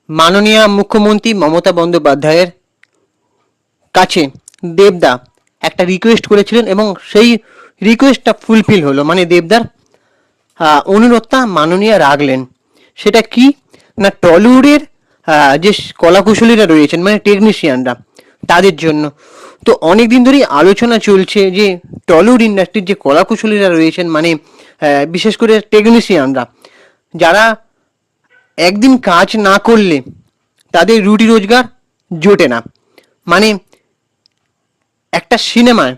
মাননীয় মুখ্যমন্ত্রী মমতা বন্দ্যোপাধ্যায়ের কাছে দেবদা একটা রিকোয়েস্ট করেছিলেন এবং সেই রিকোয়েস্টটা ফুলফিল হলো, মানে দেবদার অনুরোধটা মাননীয় রাখলেন। সেটা কি না, টলিউডের যে কলাকুশলীরা রয়েছেন মানে টেকনিশিয়ানরা তাদের জন্য। তো অনেক দিন ধরেই আলোচনা চলছে যে টলিউড ইন্ডাস্ট্রির যে কলাকুশলীরা রয়েছেন মানে বিশেষ করে টেকনিশিয়ানরা, যারা একদিন কাজ না করলে তাদের রুটি রোজগার জোটে না। মানে একটা সিনেমায়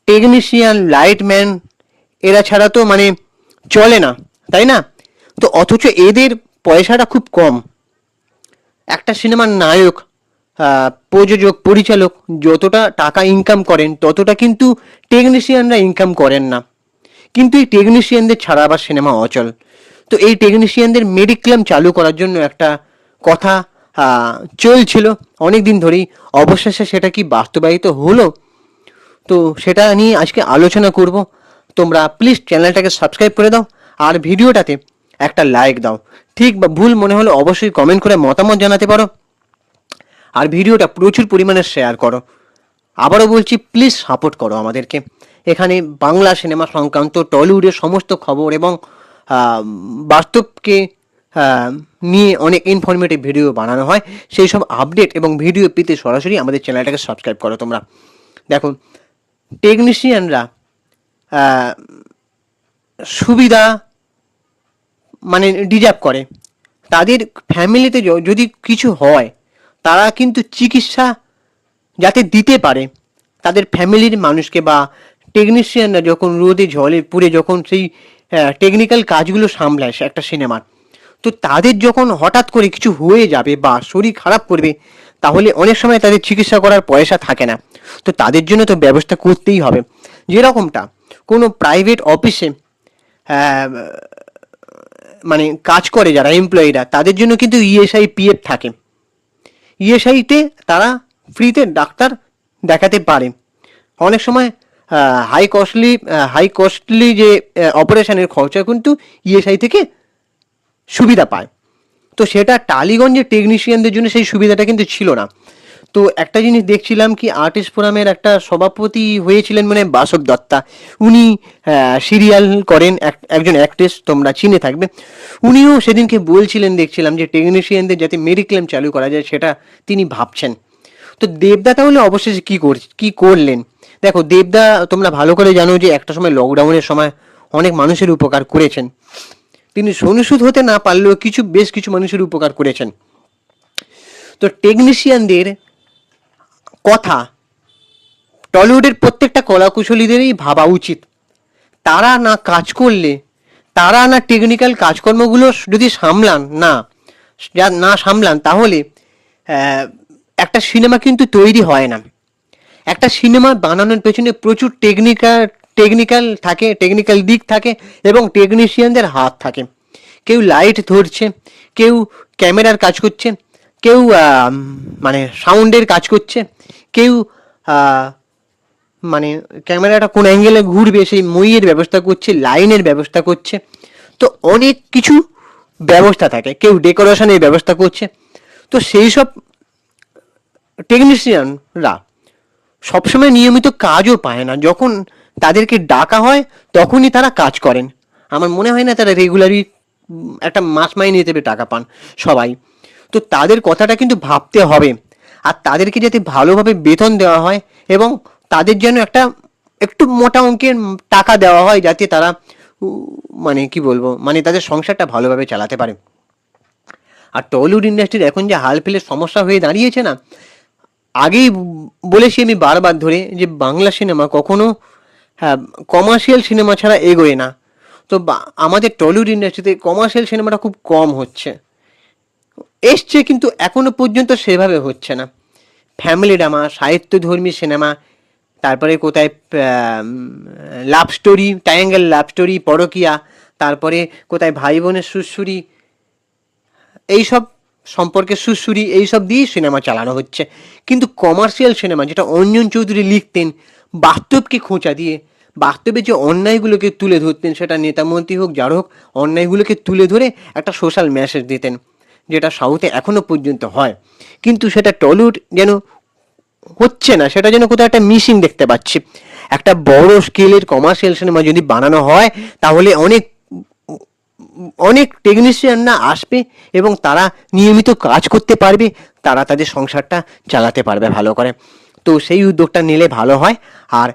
টেকনিশিয়ান, লাইটম্যান এরা ছাড়া তো মানে চলে না, তাই না? তো অথচ এদের পয়সাটা খুব কম। একটা সিনেমার নায়ক, প্রযোজক, পরিচালক যতটা টাকা ইনকাম করেন ততটা কিন্তু টেকনিশিয়ানরা ইনকাম করেন না। কিন্তু এই টেকনিশিয়ানদের ছাড়া আবার সিনেমা অচল। তো এই টেকনিশিয়ানদের মেডিক্লেম চালু করার জন্য একটা কথা চলছিল অনেক দিন ধরেই, অবশেষে সেটা কি বাস্তবায়িত হলো? তো সেটা নিয়ে আজকে আলোচনা করব। তোমরা প্লিজ চ্যানেলটাকে সাবস্ক্রাইব করে দাও আর ভিডিওটাতে একটা লাইক দাও। ঠিক বা ভুল মনে হলে অবশ্যই কমেন্ট করে মতামত জানাতে পারো আর ভিডিওটা প্রচুর পরিমাণে শেয়ার করো। আবারও বলছি, প্লিজ সাপোর্ট করো আমাদেরকে। এখানে বাংলা সিনেমা সংক্রান্ত টলিউডের সমস্ত খবর এবং বাস্তবকে নিয়ে অনেক ইনফরমেটিভ ভিডিও বানানো হয়। সেই সব আপডেট এবং ভিডিও পেতে সরাসরি আমাদের চ্যানেলটাকে সাবস্ক্রাইব করো তোমরা। দেখো, টেকনিশিয়ানরা সুবিধা মানে ডিজার্ভ করে। তাদের ফ্যামিলিতে যদি কিছু হয় তারা কিন্তু চিকিৎসা যাতে দিতে পারে তাদের ফ্যামিলির মানুষকে, বা টেকনিশিয়ানরা যখন রোদে জলে পুড়ে যখন সেই টেকনিক্যাল কাজগুলো সামলায় একটা সিনেমার, তো তাদের যখন হঠাৎ করে কিছু হয়ে যাবে বা শরীর খারাপ করবে তাহলে অনেক সময় তাদের চিকিৎসা করার পয়সা থাকে না। তো তাদের জন্য তো ব্যবস্থা করতেই হবে। যেরকমটা কোনো প্রাইভেট অফিসে মানে কাজ করে যারা এমপ্লয়িরা, তাদের জন্য কিন্তু ইএসআই পিএফ থাকে। ইএসআইতে তারা ফ্রিতে ডাক্তার দেখাতে পারে। অনেক সময় হাই কস্টলি যে অপারেশনের খরচা কিন্তু ইএসআই থেকে সুবিধা পায়। তো সেটা টালিগঞ্জের টেকনিশিয়ানদের জন্য সেই সুবিধাটা কিন্তু ছিল না। তো একটা জিনিস দেখছিলাম কি, আর্টিস্ট ফোরামের একটা সভাপতি হয়েছিলেন মানে বাসব দত্তা। উনি সিরিয়াল করেন, একজন অ্যাক্ট্রেস, তোমরা চিনে থাকবে। উনিও সেদিনকে বলছিলেন, দেখছিলাম যে টেকনিশিয়ানদের যাতে মেডিক্লেম চালু করা যায় সেটা তিনি ভাবছেন। তো দেবদা তাহলে অবশেষে কি করলেন? দেখো, দেবদা তোমরা ভালো করে জানো যে একটা সময় লকডাউনের সময় অনেক মানুষের উপকার করেছেন। তিনি সনুসুদ হতে না পারলেও বেশ কিছু মানুষের উপকার করেছেন। তো টেকনিশিয়ানদের কথা টলিউডের প্রত্যেকটা কলাকুশলীদেরই ভাবা উচিত। তারা না কাজ করলে, তারা না টেকনিক্যাল কাজকর্মগুলো যদি সামলান তাহলে একটা সিনেমা কিন্তু তৈরি হয় না। একটা সিনেমা বানানোর পেছনে প্রচুর টেকনিক্যাল দিক থাকে এবং টেকনিশিয়ানদের হাত থাকে। কেউ লাইট ধরছে, কেউ ক্যামেরার কাজ করছে, কেউ মানে সাউন্ডের কাজ করছে, কেউ মানে ক্যামেরাটা কোন অ্যাঙ্গেলে ঘুরবে সেই মইয়ের ব্যবস্থা করছে, লাইনের ব্যবস্থা করছে। তো অনেক কিছু ব্যবস্থা থাকে, কেউ ডেকোরেশনের ব্যবস্থা করছে। তো সেই সব টেকনিশিয়ানরা সবসময় নিয়মিত কাজও পায় না। যখন তাদেরকে ডাকা হয় তখনই তারা কাজ করেন। আমার মনে হয় না তারা রেগুলারই একটা মাস মাইনে হিসেবে টাকা পান সবাই। তো তাদের কথাটা কিন্তু ভাবতে হবে আর তাদেরকে যাতে ভালোভাবে বেতন দেওয়া হয় এবং তাদের যেন একটু মোটা অঙ্কের টাকা দেওয়া হয় যাতে তারা মানে কি বলবো, মানে তাদের সংসারটা ভালোভাবে চালাতে পারে। আর টলিউড ইন্ডাস্ট্রির এখন যে হাল ফেলে সমস্যা হয়ে দাঁড়িয়েছে না, আগেই বলেছি আমি বারবার ধরে যে বাংলা সিনেমা কখনো কমার্শিয়াল সিনেমা ছাড়া এগোয় না। তো আমাদের টলিউড ইন্ডাস্ট্রিতে কমার্শিয়াল সিনেমাটা খুব কম হচ্ছে, এসছে কিন্তু এখনো পর্যন্ত সেভাবে হচ্ছে না। ফ্যামিলি ড্রামা, সাহিত্যধর্মী সিনেমা, তারপরে কোথায় love story, triangle love story, পরকীয়া, তারপরে কোথায় ভাই বোনের সুরসুরি, এইসব সম্পর্কে সুরসুরি, এইসব দিয়েই সিনেমা চালানো হচ্ছে। কিন্তু কমার্শিয়াল সিনেমা যেটা অঞ্জন চৌধুরী লিখতেন বাস্তবকে খোঁচা দিয়ে, বাস্তবে যে অন্যায়গুলোকে তুলে ধরতেন, সেটা নেতা মন্ত্রী হোক যার হোক, অন্যায়গুলোকে তুলে ধরে একটা সোশ্যাল মেসেজ দিতেন। যেটা সাউথে এখনো পর্যন্ত হয়, কিন্তু সেটা টলিউড যেন হচ্ছে না, সেটা যেন কোথাও একটা মিসিং দেখতে পাচ্ছি। একটা বড় স্কেলের কমার্শিয়াল সিনেমা যদি বানানো হয়, তাহলে অনেক অনেক টেকনিশিয়ানরা আসবে এবং তারা নিয়মিত কাজ করতে পারবে, তারা তাদের সংসারটা চালাতে পারবে ভালো করে। তো সেই উদ্যোগটা নিলে ভালো হয়। আর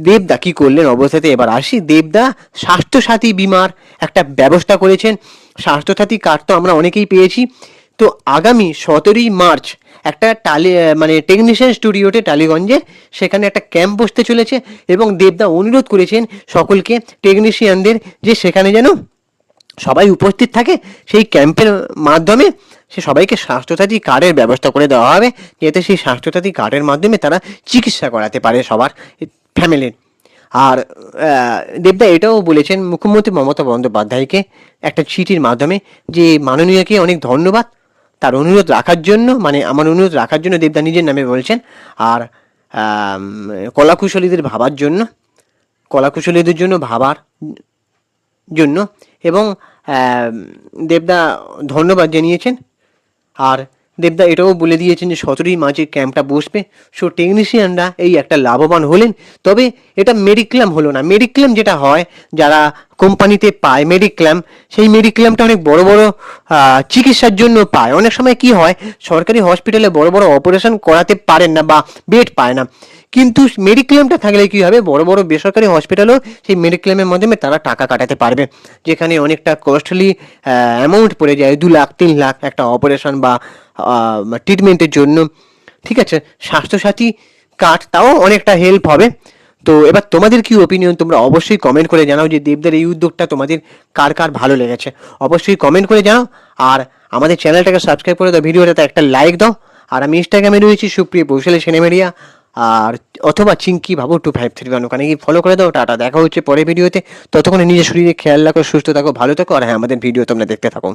দেবদা কি করলেন অবস্থাতে এবার আসি। দেবদা স্বাস্থ্যসাথী বীমার একটা ব্যবস্থা করেছেন। স্বাস্থ্যসাথী কার্ড তো আমরা অনেকেই পেয়েছি। তো আগামী 17ই মার্চ একটা মানে টেকনিশিয়ান স্টুডিওতে টালিগঞ্জে, সেখানে একটা ক্যাম্প বসতে চলেছে এবং দেবদা অনুরোধ করেছেন সকলকে, টেকনিশিয়ানদের, যে সেখানে যেন সবাই উপস্থিত থাকে। সেই ক্যাম্পের মাধ্যমে সে সবাইকে স্বাস্থ্যসাথী কার্ডের ব্যবস্থা করে দেওয়া হবে, যাতে সেই স্বাস্থ্যসাথী কার্ডের মাধ্যমে তারা চিকিৎসা করাতে পারে সবার ফ্যামিলির। আর দেবদা এটাও বলেছেন মুখ্যমন্ত্রী মমতা বন্দ্যোপাধ্যায়কে একটা চিঠির মাধ্যমে, যে মাননীয়কে অনেক ধন্যবাদ তার অনুরোধ রাখার জন্য, মানে আমার অনুরোধ রাখার জন্য দেবদা নিজের নামে বলছেন। আর কলাকুশলীদের ভাবার জন্য, কলাকুশলীদের জন্য ভাবার জন্য, এবং দেবদা ধন্যবাদ জানিয়েছেন। আর দেবদা এটাও বলে দিয়েছেন যে 17ই মার্চের ক্যাম্পটা বসবে, সো টেকনিশিয়ানরা এই একটা লাভবান হলেন। তবে এটা মেডিক্লেম হলো না। মেডিক্লেম যেটা হয়, যারা কোম্পানিতে পায় মেডিক্লেম, সেই মেডিক্লেমটা অনেক বড় বড় চিকিৎসার জন্য পায়। অনেক সময় কি হয়, সরকারি হসপিটালে বড় বড় অপারেশন করাতে পারেন না বা বেড পায় না, কিন্তু মেডিক্লেমটা থাকলে কি হবে, বড় বড় বেসরকারি হসপিটালও সেই মেডিক্লেমের মাধ্যমে তারা টাকা কাটাতে পারবে, যেখানে অনেকটা কস্টলি অ্যামাউন্ট পড়ে যায়, 2 লাখ 3 লাখ একটা অপারেশন বা ট্রিটমেন্টের জন্য। ঠিক আছে, স্বাস্থ্যসাথী কার্ড তাও অনেকটা হেল্প হবে। তো এবার তোমাদের কি ওপিনিয়ন, তোমরা অবশ্যই কমেন্ট করে জানাও যে দেবদের এই উদ্যোগটা তোমাদের কার কার ভালো লেগেছে, অবশ্যই কমেন্ট করে জানাও। আর আমাদের চ্যানেলটাকে সাবস্ক্রাইব করে দাও, ভিডিওটাতে একটা লাইক দাও। আর আমি ইনস্টাগ্রামে রয়েছি সুপ্রিয় বৈশালী সিনেমেরিয়া, আর অথবা চিঙ্কি বাবু 2531, ওখানে গিয়ে ফলো করে দাও। টাটা, দেখা হচ্ছে পরের ভিডিওতে। ততক্ষণে নিজের শরীরে খেয়াল রাখো, সুস্থ থাকো, ভালো থাকো, আর হ্যাঁ, আমাদের ভিডিও তোমরা দেখতে থাকো।